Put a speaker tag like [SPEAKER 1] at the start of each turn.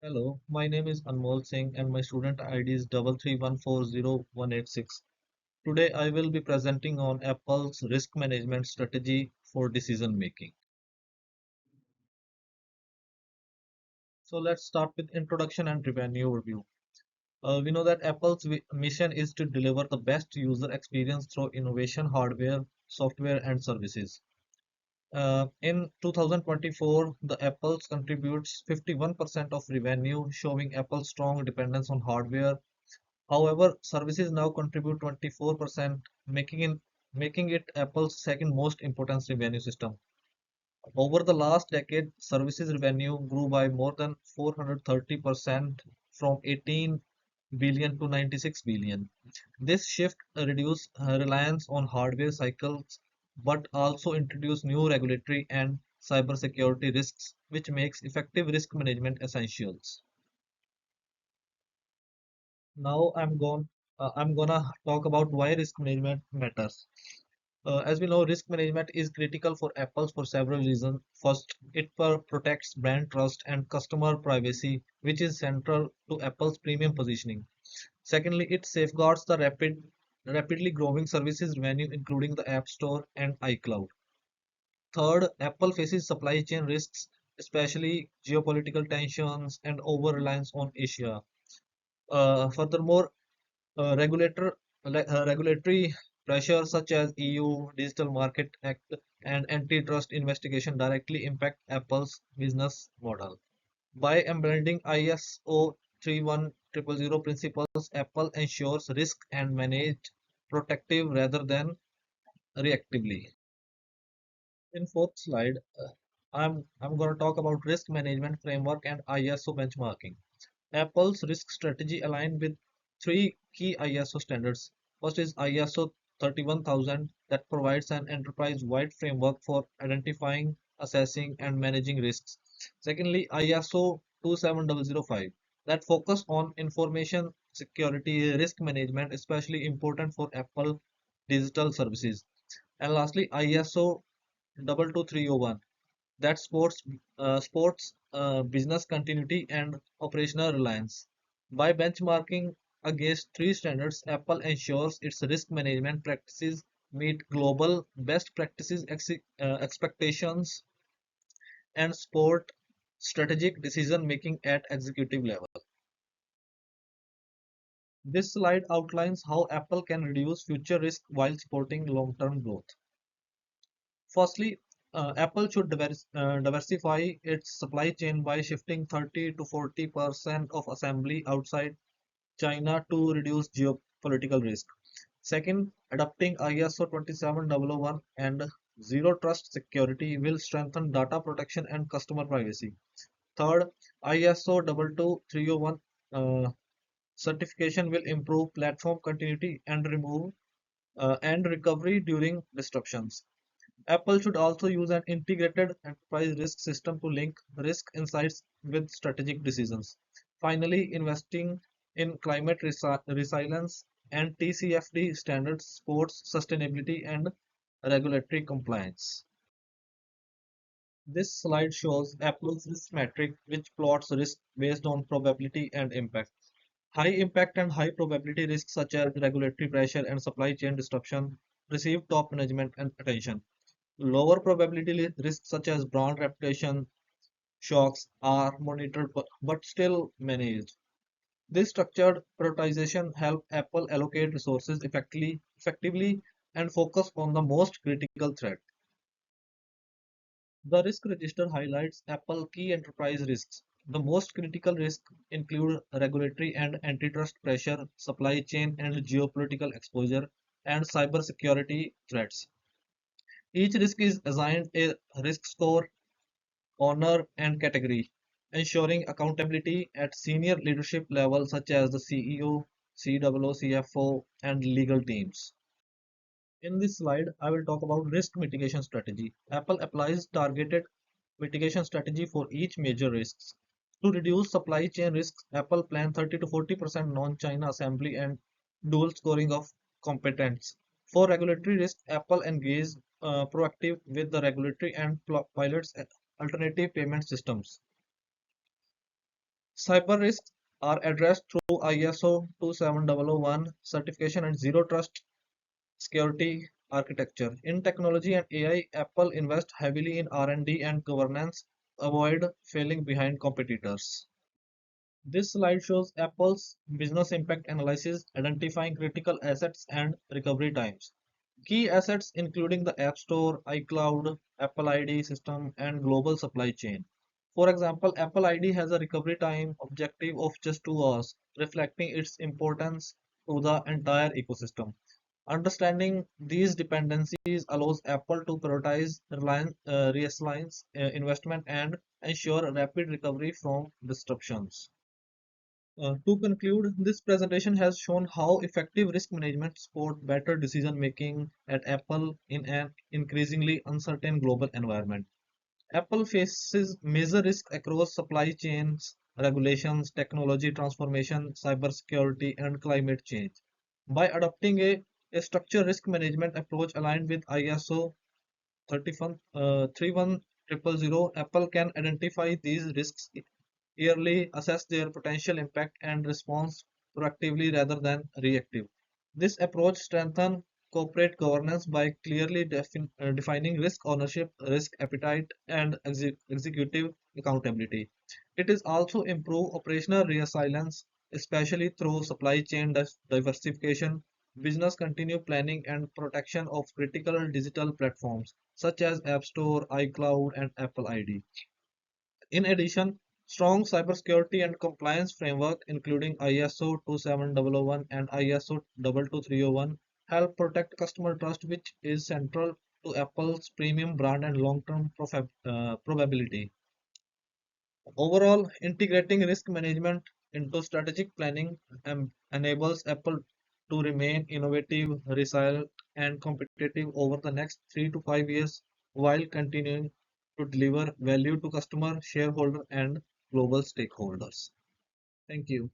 [SPEAKER 1] Hello, my name is Anmol Singh and my student ID is 331400186. Today I will be presenting on Apple's risk management strategy for decision making. So let's start with introduction and revenue overview. We know that Apple's mission is to deliver the best user experience through innovation, hardware, software, and services. In 2024, the Apple's contributes 51% of revenue, showing Apple's strong dependence on hardware. However, services now contribute 24%, making it Apple's second most important revenue system. Over the last decade, services revenue grew by more than 430% from 18 billion to 96 billion. This shift reduced reliance on hardware cycles but also introduced new regulatory and cybersecurity risks, which makes effective risk management essentials. Now I'm gonna talk about why risk management matters. As we know, risk management is critical for Apple for several reasons. First, it protects brand trust and customer privacy, which is central to Apple's premium positioning. Secondly, it safeguards the rapidly growing services revenue, including the App Store and iCloud. Third, Apple faces supply chain risks, especially geopolitical tensions and over-reliance on Asia. Furthermore, regulatory pressures such as EU Digital Market Act and antitrust investigation directly impact Apple's business model. By embedding ISO 31000 principles, Apple ensures risk and manage protective rather than reactively. In fourth slide, I'm going to talk about risk management framework and ISO benchmarking. Apple's risk strategy aligned with three key ISO standards. First is ISO 31000 that provides an enterprise-wide framework for identifying, assessing, and managing risks. Secondly, ISO 27005 that focus on information security risk management, especially important for Apple digital services. And lastly, ISO 22301 that sports business continuity and operational reliance. By benchmarking against three standards, Apple ensures its risk management practices meet global best practices expectations and support strategic decision making at executive level. This slide outlines how Apple can reduce future risk while supporting long-term growth. Firstly, Apple should diversify its supply chain by shifting 30 to 40% of assembly outside China to reduce geopolitical risk. Second, adopting ISO 27001 and zero trust security will strengthen data protection and customer privacy. Third, ISO 22301 certification will improve platform continuity and remove and recovery during disruptions. Apple should also use an integrated enterprise risk system to link risk insights with strategic decisions. Finally, investing in climate resilience and TCFD standards supports sustainability and regulatory compliance. This slide shows Apple's risk metric, which plots risk based on probability and impact. High impact and high probability risks such as regulatory pressure and supply chain disruption receive top management and attention. Lower probability risks such as brand reputation shocks are monitored but still managed. This structured prioritization helps Apple allocate resources effectively and focus on the most critical threat. The risk register highlights Apple key enterprise risks. The most critical risks include regulatory and antitrust pressure, supply chain and geopolitical exposure, and cybersecurity threats. Each risk is assigned a risk score, honor, and category, ensuring accountability at senior leadership levels such as the CEO, COO, CFO, and legal teams. In this slide, I will talk about risk mitigation strategy. Apple applies targeted mitigation strategy for each major risks. To reduce supply chain risks, Apple plans 30 to 40% non-China assembly and dual scoring of competence. For regulatory risk, Apple engages proactive with the regulatory and pilots alternative payment systems. Cyber risks are addressed through ISO 27001 certification and zero trust security architecture. In technology and AI, Apple invests heavily in R&D and governance, avoid falling behind competitors. This slide shows Apple's business impact analysis, identifying critical assets and recovery times. Key assets including the App Store, iCloud, Apple ID system, and global supply chain. For example, Apple ID has a recovery time objective of just 2 hours, reflecting its importance to the entire ecosystem. Understanding these dependencies allows Apple to prioritize resilience investment and ensure rapid recovery from disruptions. To conclude, this presentation has shown how effective risk management support better decision making at Apple in an increasingly uncertain global environment. Apple faces major risks across supply chains, regulations, technology transformation, cybersecurity, and climate change. By adopting a structured risk management approach aligned with ISO 31000, Apple can identify these risks yearly, assess their potential impact, and respond proactively rather than reactive. This approach strengthens corporate governance by clearly defining risk ownership, risk appetite, and executive accountability. It is also improve operational resilience, especially through supply chain diversification, business continue planning, and protection of critical digital platforms such as App Store, iCloud, and Apple ID. In addition, strong cybersecurity and compliance framework, including ISO 27001 and ISO 22301, help protect customer trust, which is central to Apple's premium brand and long-term probability. Overall, integrating risk management into strategic planning enables Apple to remain innovative, resilient, and competitive over the next 3 to 5 years while continuing to deliver value to customer, shareholder, and global stakeholders. Thank you.